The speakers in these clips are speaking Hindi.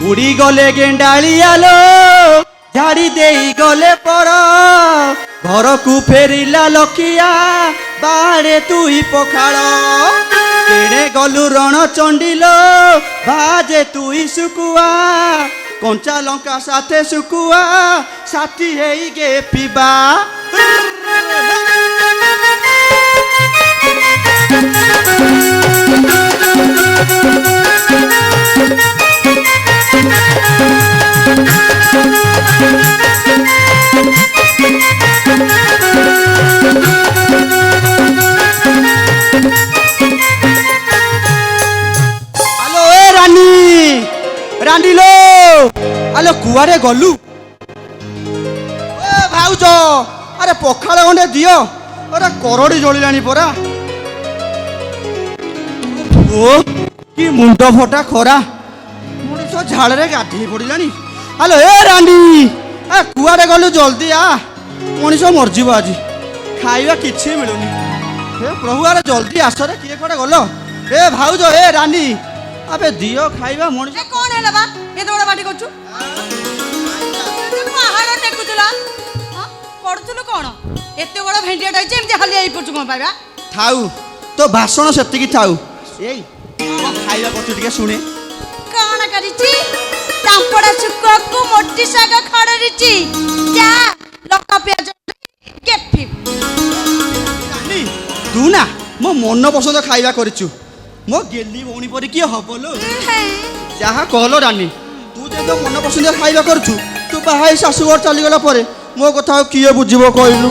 उड़ी गले गेंडालियालो झाड़ी दे गले पर घर को फेरिला लखिया बाड़े तुई पखाड़ केड़े गलु रण चंडिलो भाजे तुई सुकुआ कंचा लंका साथे सुकुआ साथी हेई गे पिबा रांडिलो आलो कुआरे गलु ए भाउज अरे पखाड़ गंडे दियो अरे करड़ी जलिलानी परा ओ कि मुंड फटा खरा मनीष झाड़ रे गाधी पड़िलानी हेलो ए रांडी ए कुआरे गलु जल्दी आ मनीष मरजिबो आज खाइबा किछि मिलुनी हे प्रभु अरे जल्दी आस रे किए कोडे गलो ए भाउज ए रांडी अबे दियो खाइबा मनीष ए कोन हैला बा ए दोड़ा बाटी करछु तू पहाड़ टेकुतला हां पडतुलो कोन एते बड़ भेंडिया डाइचे एमती हली आई पडछु कोन पाइबा थाउ तो भाषण सेति की थाउ एई खाइबा पछु टिके सुने कोन करिछि तांपड़ा सुको को मोटी साग खड़रिछि जा लका प्याज केफि रानी तू ना मो मन पसंद खाइबा करिछु मो गेली भौणी परी किए हबलो जहा कहलो रानी तू जे तो मन पसंद खाइबा करछु तू बाहाई सासुघर चली गला परे मो कथा किए बुझिबो कहलु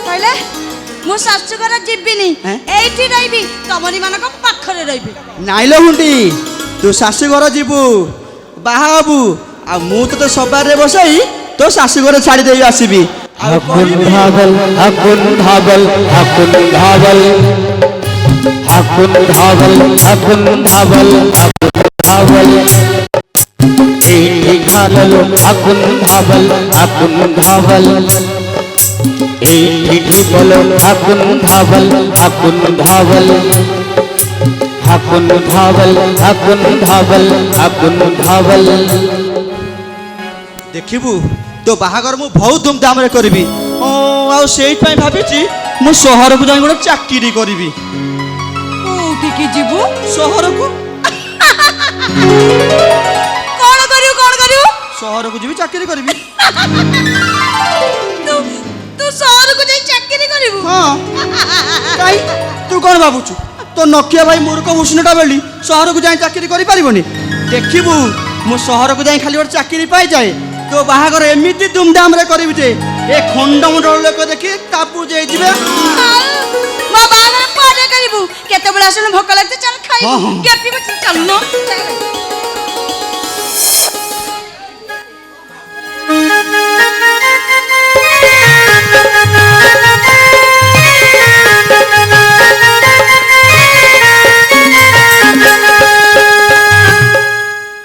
कहले मो सासुघर जिबिनी एठी रहबी तमरी मानक पाखरे रहबी नाइलो हुंडी तू सासुघर जिबु बाहाबु आ मु तो सबारे बसई तो सासुघर छाड़ी देई आसीबी हकुन धावल हकुन धावल हकुन धावल हकुन धावल हकुन धावल हकुन धावल एठी घाललो हकुन धावल हकुन धावल एठी ढिपलो हकुन धावल हकुन धावल हकुन धावल हकुन धावल हकुन धावल देखिबु तो बाहागर मु बहुत धूमधाम रे करबी आ सेई पई भाबिची मु शहर को जाई गोटे चाकरी करबी कोठी की जीवु शहर को कोन करियो शहर को जीवी चाकरी करबी तू शहर को जाई चाकरी करिवु हां काई तू कोन बाबुचु तो नखिया भाई मूर्ख भूषणटा बेली शहर को जाई चाकरी करि परिबोनी देखिबु मु शहर को जाई खाली गोटे चाकरी पाई जाए तो बाहागर एमिति धूमधाम रे करबी जे ए खंडमंडल लोक देखि तापु जाई जिवे मो बागर पारे करिवु केते बेला सुन भोक लागते चल खाई केपी चल न